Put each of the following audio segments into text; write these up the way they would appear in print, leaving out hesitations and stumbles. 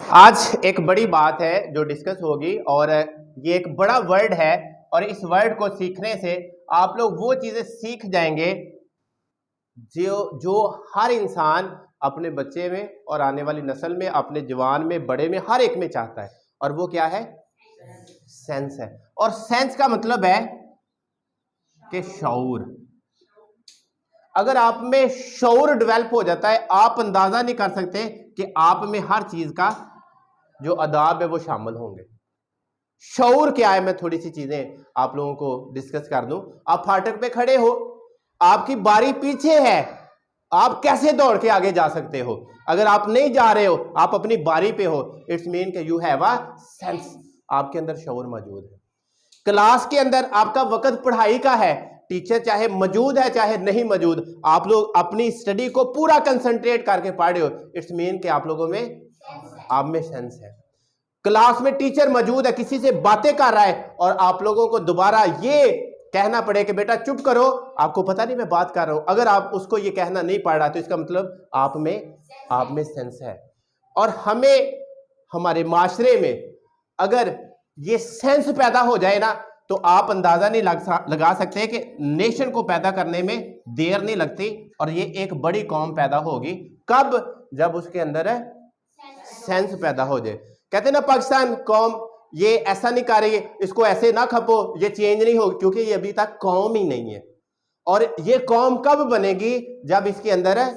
आज एक बड़ी बात है जो डिस्कस होगी और ये एक बड़ा वर्ड है और इस वर्ड को सीखने से आप लोग वो चीजें सीख जाएंगे जो जो हर इंसान अपने बच्चे में और आने वाली नस्ल में, अपने जवान में, बड़े में, हर एक में चाहता है। और वो क्या है? सेंस है। और सेंस का मतलब है कि शऊर। अगर आप में शऊर डेवलप हो जाता है, आप अंदाजा नहीं कर सकते कि आप में हर चीज का जो आदाब है वो शामिल होंगे। शऊर क्या है? मैं थोड़ी सी चीजें आप लोगों को डिस्कस कर दूं। आप फाटक पे खड़े हो, आपकी बारी पीछे है, आप कैसे दौड़ के आगे जा सकते हो? अगर आप नहीं जा रहे हो, आप अपनी बारी पे हो, इट्स मीन कि यू हैव अ सेंस, आपके अंदर शऊर मौजूद है। क्लास के अंदर आपका वक्त पढ़ाई का है, टीचर चाहे मौजूद है चाहे नहीं मौजूद, आप लोग अपनी स्टडी को पूरा कंसंट्रेट करके पढ़ रहे हो, इट्स मीन कि आप लोगों में, आप में सेंस है। क्लास में टीचर मौजूद है, किसी से बातें कर रहा है और आप लोगों को दोबारा ये कहना पड़े कि बेटा चुप करो, आपको पता नहीं मैं बात कर रहा हूं, अगर आप उसको ये कहना नहीं पड़ रहा तो इसका मतलब आप में सेंस है। और हमें हमारे माशरे में अगर ये सेंस पैदा हो जाए ना, तो आप अंदाजा नहीं लगा सकते कि नेशन को पैदा करने में देर नहीं लगती और ये एक बड़ी कौम पैदा होगी। कब? जब उसके अंदर है सेंस पैदा हो जाए। कहते ना पाकिस्तान कौम ये ऐसा नहीं कर रही है, इसको ऐसे ना खपो, ये चेंज नहीं होगी, क्योंकि ये अभी तक कौम ही नहीं है। और ये कौम कब बनेगी? जब इसके अंदर है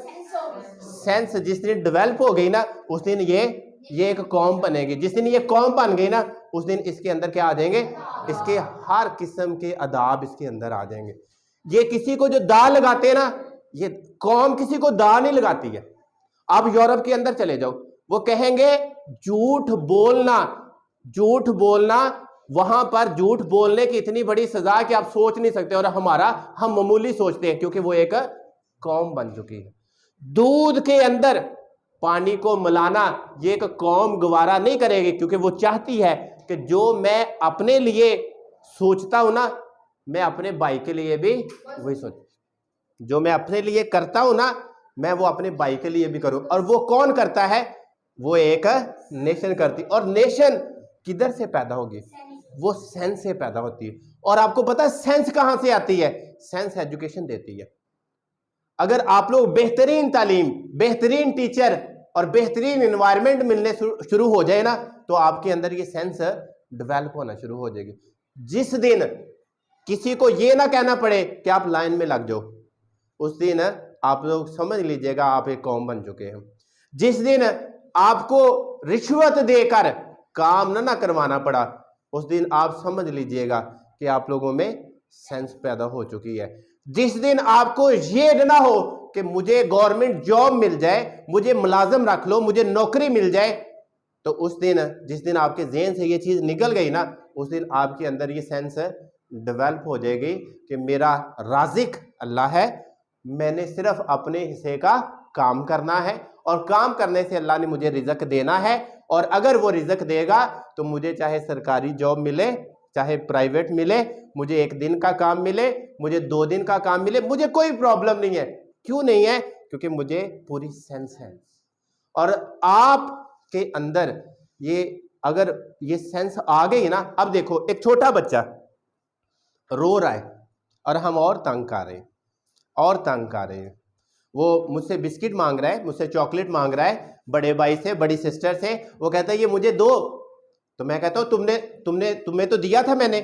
सेंस। जिस दिन डेवलप हो गई ना, उस दिन ये एक कौम बनेगी। जिस दिन ये कौम बन गई ना, उस दिन इसके अंदर क्या आ जाएंगे? इसके हर किस्म के आदाब इसके अंदर आ जाएंगे। ये किसी को जो दा लगाते हैं ना, ये कौम किसी को दा नहीं लगाती है। आप यूरोप के अंदर चले जाओ, वो कहेंगे झूठ बोलना, झूठ बोलना, वहां पर झूठ बोलने की इतनी बड़ी सजा कि आप सोच नहीं सकते। और हम मामूली सोचते हैं, क्योंकि वो एक कौम बन चुकी है। दूध के अंदर पानी को मिलाना ये एक कौम गवारा नहीं करेगी, क्योंकि वो चाहती है कि जो मैं अपने लिए सोचता हूं ना, मैं अपने भाई के लिए भी वही सोच, जो मैं अपने लिए करता हूं ना, मैं वो अपने भाई के लिए भी करूं। और वो कौन करता है? वो एक नेशन करती। और नेशन किधर से पैदा होगी? वो सेंस से पैदा होती है। और आपको पता है सेंस कहां से आती है? सेंस एजुकेशन देती है। अगर आप लोग बेहतरीन तालीम, बेहतरीन टीचर और बेहतरीन एनवायरनमेंट मिलने शुरू हो जाए ना, तो आपके अंदर ये सेंस डेवलप होना शुरू हो जाएगी। जिस दिन किसी को ये ना कहना पड़े कि आप लाइन में लग जाओ, उस दिन आप लोग समझ लीजिएगा आप एक कौम बन चुके हैं। जिस दिन आपको रिश्वत देकर काम ना करवाना पड़ा, उस दिन आप समझ लीजिएगा कि आप लोगों में सेंस पैदा हो चुकी है। जिस दिन आपको ये ना हो कि मुझे गवर्नमेंट जॉब मिल जाए, मुझे मुलाजम रख लो, मुझे नौकरी मिल जाए, तो उस दिन, जिस दिन आपके ज़हन से ये चीज निकल गई ना, उस दिन आपके अंदर ये सेंस डेवलप हो जाएगी कि मेरा राजिक अल्लाह है, मैंने सिर्फ अपने हिस्से का काम करना है और काम करने से अल्लाह ने मुझे रिजक देना है। और अगर वो रिजक देगा तो मुझे चाहे सरकारी जॉब मिले चाहे प्राइवेट मिले, मुझे 1 दिन का काम मिले, मुझे 2 दिन का काम मिले, मुझे कोई प्रॉब्लम नहीं है। क्यों नहीं है? क्योंकि मुझे पूरी सेंस है। और आप के अंदर ये, अगर ये सेंस आ गई ना, अब देखो एक छोटा बच्चा रो रहा है और हम और तंग कर रहे हैं, और तंग कर रहे हैं। वो मुझसे बिस्किट मांग रहा है, मुझसे चॉकलेट मांग रहा है, बड़े भाई से, बड़ी सिस्टर से, वो कहता है ये मुझे दो, तो मैं कहता हूं तुम्हें तो दिया था मैंने,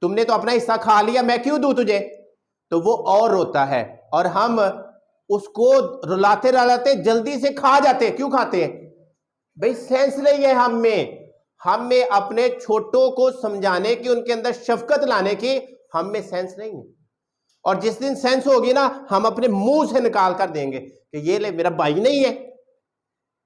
तुमने तो अपना हिस्सा खा लिया, मैं क्यों दूं तुझे? तो वो और रोता है और हम उसको रुलाते रुलाते जल्दी से खा जाते हैं। क्यों खाते हैं भाई? सेंस नहीं है हम में अपने छोटों को समझाने की, उनके अंदर शफकत लाने की हम में सेंस नहीं है। और जिस दिन सेंस होगी ना, हम अपने मुंह से निकाल कर देंगे कि ये ले मेरा भाई नहीं है,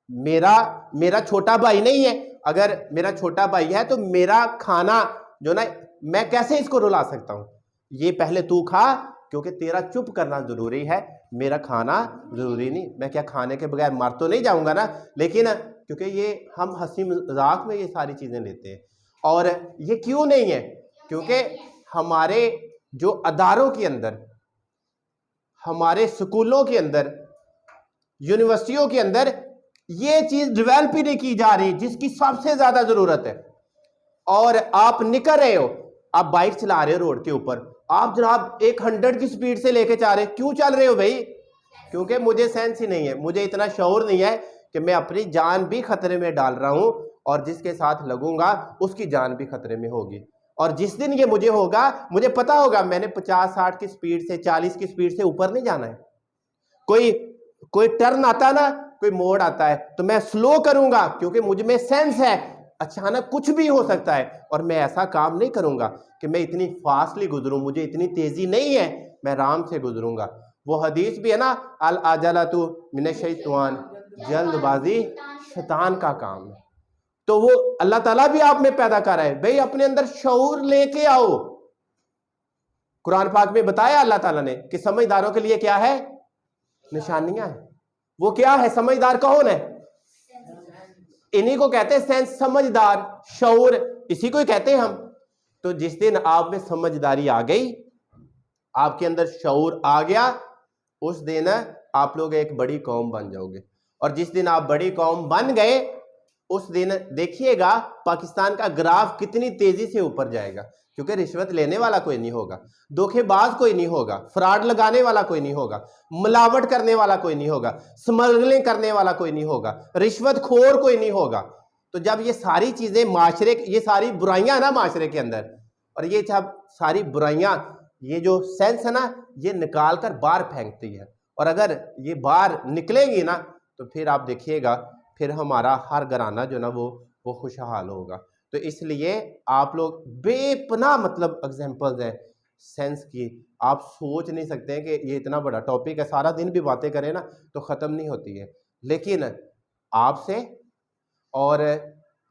मेरा छोटा भाई नहीं है। अगर मेरा छोटा भाई है तो मेरा खाना जो ना, मैं कैसे इसको रुला सकता हूं? ये पहले तू खा, क्योंकि तेरा चुप करना जरूरी है, मेरा खाना जरूरी नहीं। मैं क्या खाने के बगैर मर तो नहीं जाऊंगा ना? लेकिन क्योंकि ये हम हंसी मजाक में ये सारी चीजें लेते हैं। और ये क्यों नहीं है? क्योंकि हमारे जो अदारों के अंदर, हमारे स्कूलों के अंदर, यूनिवर्सिटियों के अंदर ये चीज डेवलप ही नहीं की जा रही जिसकी सबसे ज्यादा जरूरत है। और आप निकल रहे हो, आप बाइक चला रहे हो रोड के ऊपर, आप जनाब 100 की स्पीड से लेके जा रहे हो, क्यों चल रहे हो भाई? क्योंकि मुझे सेंस ही नहीं है, मुझे इतना शऊर नहीं है कि मैं अपनी जान भी खतरे में डाल रहा हूं और जिसके साथ लगूंगा उसकी जान भी खतरे में होगी। और जिस दिन ये मुझे होगा, मुझे पता होगा मैंने 50-60 की स्पीड से, 40 की स्पीड से ऊपर नहीं जाना है। कोई टर्न आता ना, कोई मोड़ आता है तो मैं स्लो करूंगा क्योंकि मुझ में सेंस है अचानक कुछ भी हो सकता है। और मैं ऐसा काम नहीं करूंगा कि मैं इतनी फास्टली गुजरूं, मुझे इतनी तेजी नहीं है, मैं आराम से गुजरूंगा। वो हदीस भी है ना, अल आजलतु मिनश शैतान, जल्दबाजी शैतान का काम है। तो वो अल्लाह ताला भी आप में पैदा कर रहा है, भाई अपने अंदर शऊर लेके आओ। कुरान पाक में बताया अल्लाह ताला ने कि समझदारों के लिए क्या है, निशानियां हैं। वो क्या है, समझदार कौन है? इन्हीं को कहते हैं सेंस, समझदार, शऊर, इसी को ही कहते हैं हम। तो जिस दिन आप में समझदारी आ गई, आपके अंदर शऊर आ गया, उस दिन आप लोग एक बड़ी कौम बन जाओगे। और जिस दिन आप बड़ी कौम बन गए, उस दिन देखिएगा पाकिस्तान का ग्राफ कितनी तेजी से ऊपर जाएगा। क्योंकि रिश्वत लेने वाला कोई नहीं होगा, धोखेबाज कोई नहीं होगा, फ्रॉड लगाने वाला कोई नहीं होगा, मिलावट करने वाला कोई नहीं होगा, स्मगलिंग करने वाला कोई नहीं होगा, रिश्वत खोर कोई नहीं होगा। तो जब ये सारी चीजें माशरे, ये सारी बुराइयां ना माशरे के अंदर, और ये जब सारी बुराइयां, ये जो सेंस है ना, ये निकाल कर बाहर फेंकती है। और अगर ये बाहर निकलेंगी ना, तो फिर आप देखिएगा फिर हमारा हर घराना जो ना वो खुशहाल होगा। तो इसलिए आप लोग बेपनाह मतलब एग्जाम्पल्स हैं सेंस की, आप सोच नहीं सकते हैं कि ये इतना बड़ा टॉपिक है, सारा दिन भी बातें करें ना तो ख़त्म नहीं होती है। लेकिन आपसे और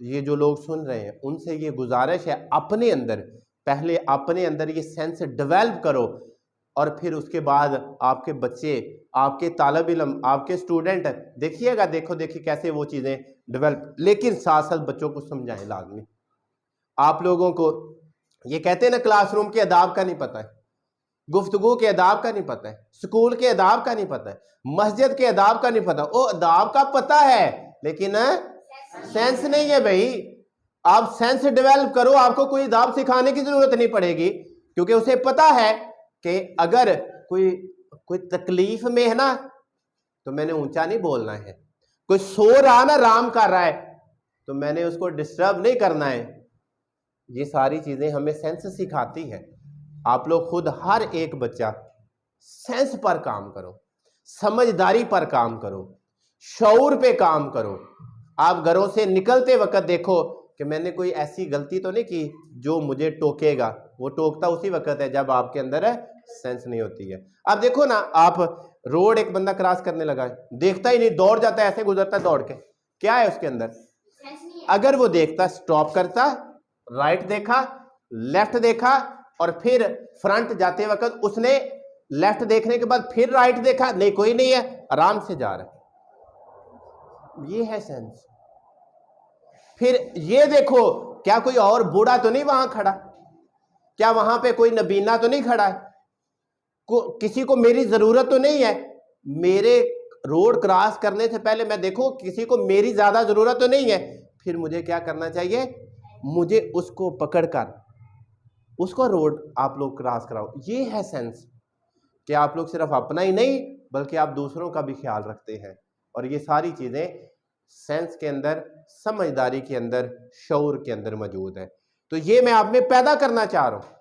ये जो लोग सुन रहे हैं उनसे ये गुजारिश है, अपने अंदर पहले अपने अंदर ये सेंस डेवलप करो, और फिर उसके बाद आपके बच्चे, आपके तालिब इल्म, आपके स्टूडेंट देखिएगा, देखिए कैसे वो चीज़ें डेवलप। लेकिन साथ साथ बच्चों को समझाएं लाजमी। आप लोगों को ये कहते हैं ना, क्लासरूम के अदाब का नहीं पता है, गुफ्तगू के अदाब का नहीं पता है, स्कूल के अदाब का नहीं पता है, मस्जिद के अदाब का नहीं पता। वो अदाब का पता है लेकिन सेंस नहीं है भाई। आप सेंस डेवलप करो, आपको कोई अदाब सिखाने की जरूरत नहीं पड़ेगी, क्योंकि उसे पता है कि अगर कोई तकलीफ में है ना तो मैंने ऊंचा नहीं बोलना है, कोई सो रहा ना, आराम कर रहा है, तो मैंने उसको डिस्टर्ब नहीं करना है। ये सारी चीजें हमें सेंस सिखाती है। आप लोग खुद हर एक बच्चा सेंस पर काम करो, समझदारी पर काम करो, शऊर पे काम करो। आप घरों से निकलते वक्त देखो कि मैंने कोई ऐसी गलती तो नहीं की जो मुझे टोकेगा। वो टोकता उसी वक्त है जब आपके अंदर सेंस नहीं होती है। अब देखो ना, आप रोड एक बंदा क्रॉस करने लगा है, देखता ही नहीं, दौड़ जाता है, ऐसे गुजरता है दौड़ के, क्या है उसके अंदर? अगर वो देखता, स्टॉप करता, राइट देखा, लेफ्ट देखा, और फिर फ्रंट जाते वक्त उसने लेफ्ट देखने के बाद फिर राइट देखा, नहीं कोई नहीं है, आराम से जा रहा है, ये है सेंस। फिर ये देखो, क्या कोई और बूढ़ा तो नहीं वहां खड़ा, क्या वहां पे कोई नबीना तो नहीं खड़ा है, किसी को मेरी जरूरत तो नहीं है, मेरे रोड क्रॉस करने से पहले मैं देखो किसी को मेरी ज्यादा जरूरत तो नहीं है, फिर मुझे क्या करना चाहिए? मुझे उसको पकड़कर उसको रोड आप लोग क्रॉस कराओ। ये है सेंस कि आप लोग सिर्फ अपना ही नहीं बल्कि आप दूसरों का भी ख्याल रखते हैं। और ये सारी चीजें सेंस के अंदर, समझदारी के अंदर, शऊर के अंदर मौजूद है। तो ये मैं आप में पैदा करना चाह रहा हूं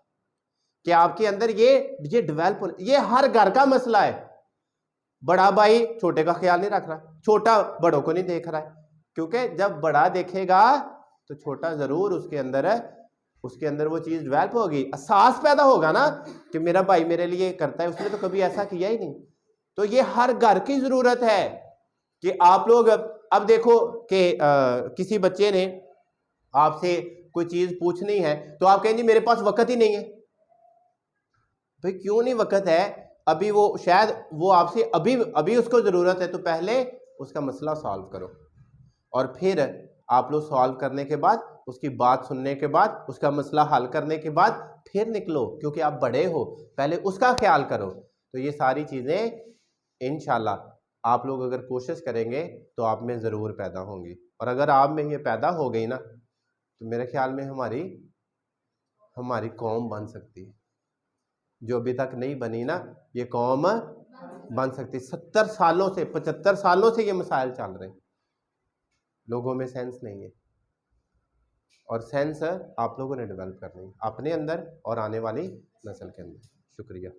कि आपके अंदर ये डेवलप हो। ये हर घर का मसला है। बड़ा भाई छोटे का ख्याल नहीं रख रहा, छोटा बड़ों को नहीं देख रहा है, क्योंकि जब बड़ा देखेगा तो छोटा जरूर उसके अंदर वो चीज डेवलप होगी, एहसास पैदा होगा ना कि मेरा भाई मेरे लिए करता है, उसने तो कभी ऐसा किया ही नहीं। तो ये हर घर की जरूरत है कि आप लोग, अब देखो कि किसी बच्चे ने आपसे कोई चीज पूछनी है तो आप कहेंगे मेरे पास वक्त ही नहीं है। भाई क्यों नहीं वक्त है? अभी वो शायद वो आपसे अभी उसको जरूरत है, तो पहले उसका मसला सॉल्व करो, और फिर आप लोग सॉल्व करने के बाद, उसकी बात सुनने के बाद, उसका मसला हल करने के बाद फिर निकलो, क्योंकि आप बड़े हो, पहले उसका ख्याल करो। तो ये सारी चीजें इंशाल्लाह आप लोग अगर कोशिश करेंगे तो आप में ज़रूर पैदा होंगी, और अगर आप में ये पैदा हो गई ना तो मेरे ख्याल में हमारी कौम बन सकती है। जो अभी तक नहीं बनी ना, ये कौम बन सकती। 70 सालों से 75 सालों से ये मसाइल चल रहे हैं, लोगों में सेंस नहीं है, और सेंस आप लोगों ने डेवलप करनी है अपने अंदर और आने वाली नस्ल के अंदर। शुक्रिया।